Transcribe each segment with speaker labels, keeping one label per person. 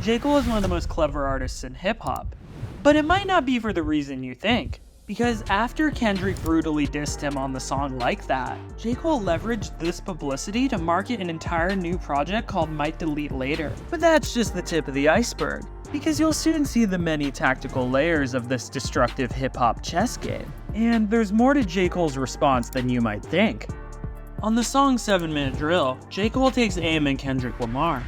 Speaker 1: J. Cole is one of the most clever artists in hip-hop. But it might not be for the reason you think. Because after Kendrick brutally dissed him on the song Like That, J. Cole leveraged this publicity to market an entire new project called Might Delete Later. But that's just the tip of the iceberg, because you'll soon see the many tactical layers of this destructive hip-hop chess game. And there's more to J. Cole's response than you might think. On the song 7 Minute Drill, J. Cole takes aim at Kendrick Lamar.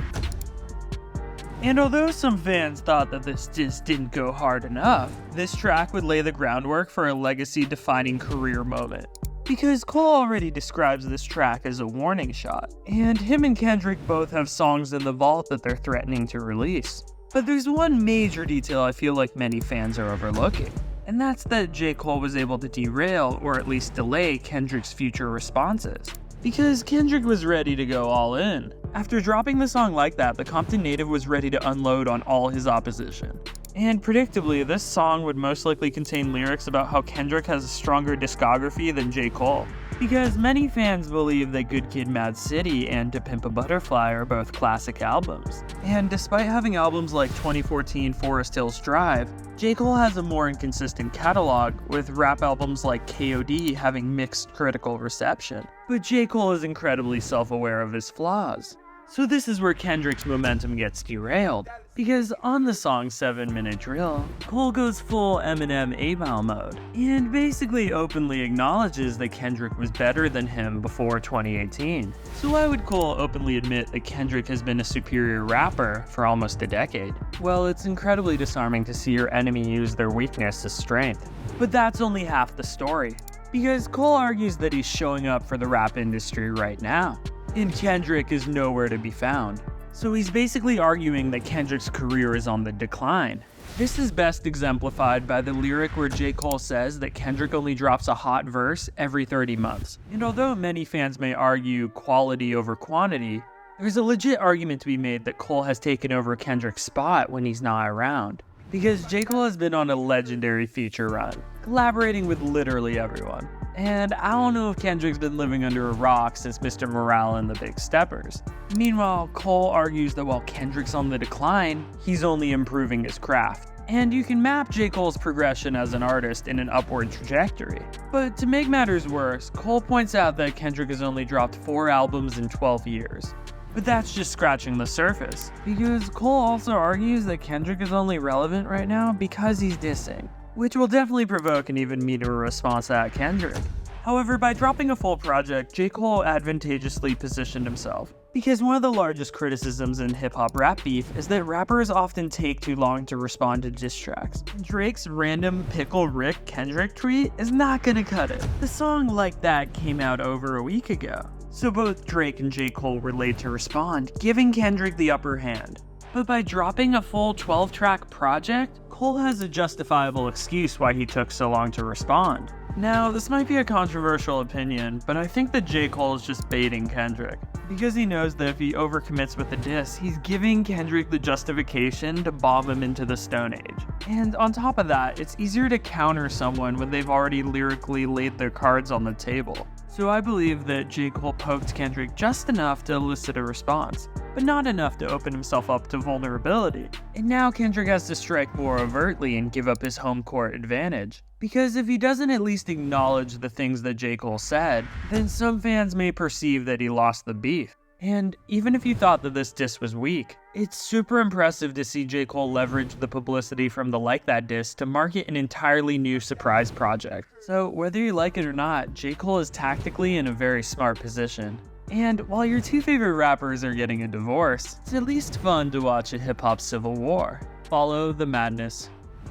Speaker 1: And although some fans thought that this just didn't go hard enough, this track would lay the groundwork for a legacy-defining career moment. Because Cole already describes this track as a warning shot, and him and Kendrick both have songs in the vault that they're threatening to release. But there's one major detail I feel like many fans are overlooking, and that's that J. Cole was able to derail, or at least delay, Kendrick's future responses. Because Kendrick was ready to go all in. After dropping the song Like That, the Compton native was ready to unload on all his opposition. And predictably, this song would most likely contain lyrics about how Kendrick has a stronger discography than J. Cole. Because many fans believe that Good Kid, Mad City and To Pimp a Butterfly are both classic albums. And despite having albums like 2014 Forest Hills Drive, J. Cole has a more inconsistent catalog, with rap albums like KOD having mixed critical reception. But J. Cole is incredibly self-aware of his flaws. So this is where Kendrick's momentum gets derailed, because on the song 7 Minute Drill, Cole goes full Eminem 8-Mile mode, and basically openly acknowledges that Kendrick was better than him before 2018. So why would Cole openly admit that Kendrick has been a superior rapper for almost a decade? Well, it's incredibly disarming to see your enemy use their weakness as strength. But that's only half the story, because Cole argues that he's showing up for the rap industry right now. And Kendrick is nowhere to be found. So he's basically arguing that Kendrick's career is on the decline. This is best exemplified by the lyric where J. Cole says that Kendrick only drops a hot verse every 30 months. And although many fans may argue quality over quantity, there's a legit argument to be made that Cole has taken over Kendrick's spot when he's not around. Because J. Cole has been on a legendary feature run, collaborating with literally everyone. And I don't know if Kendrick's been living under a rock since Mr. Morale and the Big Steppers. Meanwhile, Cole argues that while Kendrick's on the decline, he's only improving his craft. And you can map J. Cole's progression as an artist in an upward trajectory. But to make matters worse, Cole points out that Kendrick has only dropped 4 albums in 12 years. But that's just scratching the surface, because Cole also argues that Kendrick is only relevant right now because he's dissing, which will definitely provoke an even meaner response at Kendrick. However, by dropping a full project, J. Cole advantageously positioned himself, because one of the largest criticisms in hip-hop rap beef is that rappers often take too long to respond to diss tracks. Drake's random Pickle Rick Kendrick tweet is not gonna cut it. The song Like That came out over a week ago, so both Drake and J. Cole were late to respond, giving Kendrick the upper hand. But by dropping a full 12-track project, Cole has a justifiable excuse why he took so long to respond. Now, this might be a controversial opinion, but I think that J. Cole is just baiting Kendrick, because he knows that if he overcommits with a diss, he's giving Kendrick the justification to bomb him into the Stone Age. And on top of that, it's easier to counter someone when they've already lyrically laid their cards on the table. So I believe that J. Cole poked Kendrick just enough to elicit a response, but not enough to open himself up to vulnerability. And now Kendrick has to strike more overtly and give up his home court advantage. Because if he doesn't at least acknowledge the things that J. Cole said, then some fans may perceive that he lost the beef. And even if you thought that this diss was weak, it's super impressive to see J. Cole leverage the publicity from the Like That diss to market an entirely new surprise project. So whether you like it or not, J. Cole is tactically in a very smart position. And while your 2 favorite rappers are getting a divorce, it's at least fun to watch a hip-hop civil war. Follow the madness.